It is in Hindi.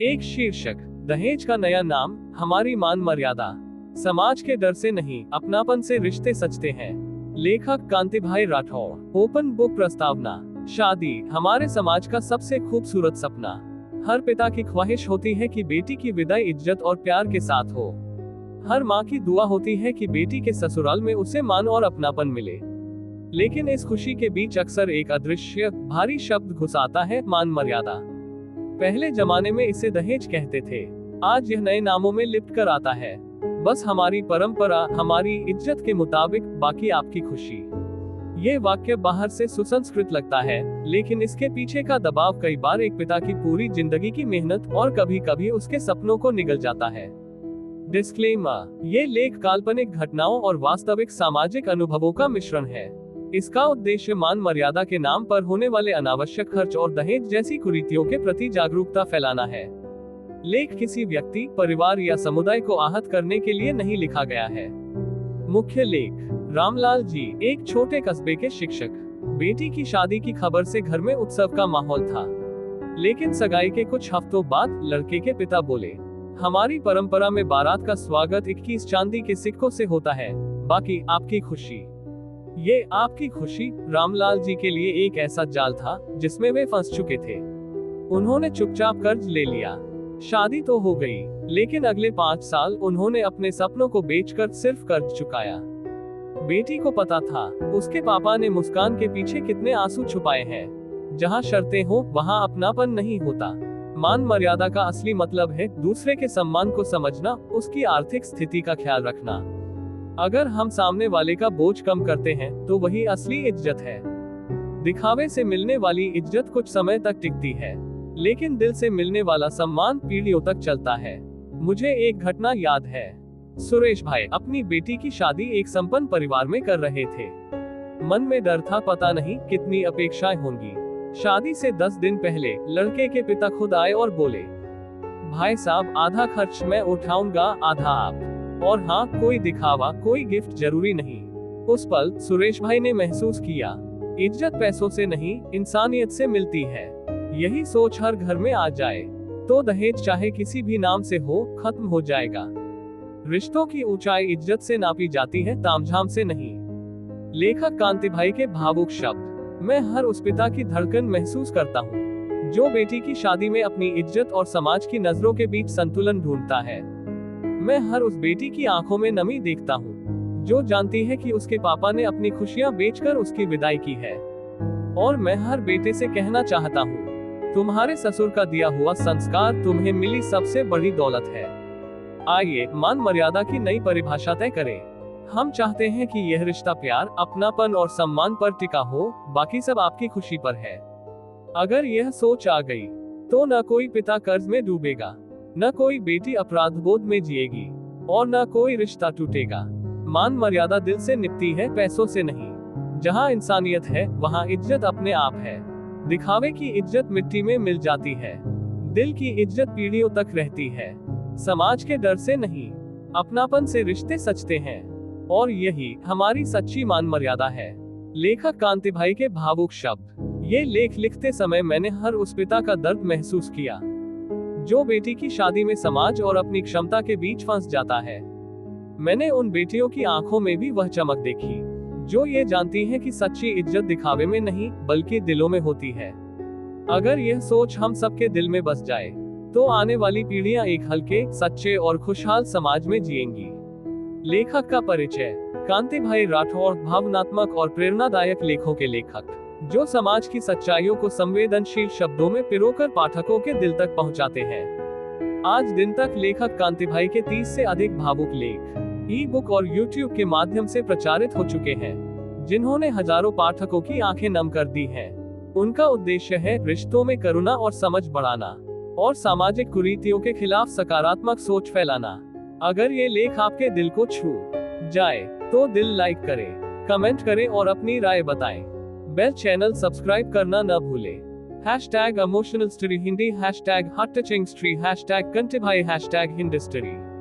एक शीर्षक, दहेज का नया नाम, हमारी मान मर्यादा। समाज के डर से नहीं, अपनापन से रिश्ते सचते हैं। लेखक कांतिभाई राठौर। ओपन बुक प्रस्तावना। शादी हमारे समाज का सबसे खूबसूरत सपना। हर पिता की ख्वाहिश होती है कि बेटी की विदाई इज्जत और प्यार के साथ हो। हर माँ की दुआ होती है कि बेटी के ससुराल में उसे मान और अपनापन मिले। लेकिन इस खुशी के बीच अक्सर एक अदृश्य भारी शब्द घुस आता है, मान मर्यादा। पहले जमाने में इसे दहेज कहते थे, आज यह नए नामों में लिपट कर आता है। बस हमारी परंपरा, हमारी इज्जत के मुताबिक, बाकी आपकी खुशी। ये वाक्य बाहर से सुसंस्कृत लगता है, लेकिन इसके पीछे का दबाव कई बार एक पिता की पूरी जिंदगी की मेहनत और कभी कभी उसके सपनों को निगल जाता है। डिस्क्लेमर, ये लेख काल्पनिक घटनाओं और वास्तविक सामाजिक अनुभवों का मिश्रण है। इसका उद्देश्य मान मर्यादा के नाम पर होने वाले अनावश्यक खर्च और दहेज जैसी कुरीतियों के प्रति जागरूकता फैलाना है। लेख किसी व्यक्ति, परिवार या समुदाय को आहत करने के लिए नहीं लिखा गया है। मुख्य लेख, रामलाल जी एक छोटे कस्बे के शिक्षक। बेटी की शादी की खबर से घर में उत्सव का माहौल था, लेकिन सगाई के कुछ हफ्तों बाद लड़के के पिता बोले, हमारी परंपरा में बारात का स्वागत 21 चांदी के सिक्कों से होता है, बाकी आपकी खुशी। ये आपकी खुशी रामलाल जी के लिए एक ऐसा जाल था जिसमें वे फंस चुके थे। उन्होंने चुपचाप कर्ज ले लिया। शादी तो हो गई, लेकिन अगले 5 साल उन्होंने अपने सपनों को बेचकर सिर्फ कर्ज चुकाया। बेटी को पता था, उसके पापा ने मुस्कान के पीछे कितने आंसू छुपाए हैं। जहाँ शर्तें हो, वहाँ अपनापन नहीं होता। मान मर्यादा का असली मतलब है दूसरे के सम्मान को समझना, उसकी आर्थिक स्थिति का ख्याल रखना। अगर हम सामने वाले का बोझ कम करते हैं, तो वही असली इज्जत है। दिखावे से मिलने वाली इज्जत कुछ समय तक टिकती है, लेकिन दिल से मिलने वाला सम्मान पीढ़ियों तक चलता है। मुझे एक घटना याद है। सुरेश भाई अपनी बेटी की शादी एक संपन्न परिवार में कर रहे थे। मन में डर था, पता नहीं कितनी अपेक्षाएं होंगी। शादी से 10 दिन पहले लड़के के पिता खुद आए और बोले, भाई साहब आधा खर्च मैं उठाऊंगा, आधा आप। और हाँ, कोई दिखावा, कोई गिफ्ट जरूरी नहीं। उस पल सुरेश भाई ने महसूस किया, इज्जत पैसों से नहीं, इंसानियत से मिलती है। यही सोच हर घर में आ जाए तो दहेज चाहे किसी भी नाम से हो, खत्म हो जाएगा। रिश्तों की ऊंचाई इज्जत से नापी जाती है, तामझाम से नहीं। लेखक कांतिभाई के भावुक शब्द। मैं हर उस पिता की धड़कन महसूस करता हूँ जो बेटी की शादी में अपनी इज्जत और समाज की नजरों के बीच संतुलन ढूंढता है। मैं हर उस बेटी की आंखों में नमी देखता हूँ जो जानती है कि उसके पापा ने अपनी खुशियां बेचकर उसकी विदाई की है। और मैं हर बेटे से कहना चाहता हूँ, तुम्हारे ससुर का दिया हुआ संस्कार तुम्हें मिली सबसे बड़ी दौलत है। आइए मान मर्यादा की नई परिभाषा तय करें। हम चाहते हैं कि यह रिश्ता प्यार, अपनापन और सम्मान पर टिका हो, बाकी सब आपकी खुशी पर है। अगर यह सोच आ गई, तो न कोई पिता कर्ज में डूबेगा, न कोई बेटी अपराध बोध में जिएगी, और न कोई रिश्ता टूटेगा। मान मर्यादा दिल से निपटी है, पैसों से नहीं। जहाँ इंसानियत है, वहाँ इज्जत अपने आप है। दिखावे की इज्जत मिट्टी में मिल जाती है, दिल की इज्जत पीढ़ियों तक रहती है। समाज के डर से नहीं, अपनापन से रिश्ते सचते हैं, और यही हमारी सच्ची मान मर्यादा है। लेखक कांतिभाई के भावुक शब्द। ये लेख लिखते समय मैंने हर उस पिता का दर्द महसूस किया जो बेटी की शादी में समाज और अपनी क्षमता के बीच फंस जाता है। मैंने उन बेटियों की आंखों में भी वह चमक देखी जो ये जानती है कि सच्ची इज्जत दिखावे में नहीं, बल्कि दिलों में होती है। अगर यह सोच हम सबके दिल में बस जाए, तो आने वाली पीढ़ियां एक हल्के, सच्चे और खुशहाल समाज में जिएंगी। लेखक का परिचय। कांतिभाई राठौर भावनात्मक और प्रेरणादायक लेखों के लेखक, जो समाज की सच्चाइयों को संवेदनशील शब्दों में पिरोकर पाठकों के दिल तक पहुंचाते हैं। आज दिन तक लेखक कांतिभाई के 30 से अधिक भावुक लेख ई बुक और YouTube के माध्यम से प्रचारित हो चुके हैं, जिन्होंने हजारों पाठकों की आंखें नम कर दी हैं। उनका उद्देश्य है रिश्तों में करुणा और समझ बढ़ाना, और सामाजिक कुरीतियों के खिलाफ सकारात्मक सोच फैलाना। अगर ये लेख आपके दिल को छू जाए, तो दिल लाइक करें, कमेंट करें और अपनी राय बताएं। बेल चैनल सब्सक्राइब करना न भूलें। #emotionalstory Hindi, #heart touching story, #Kantibhai, #हिंदस्टोरी।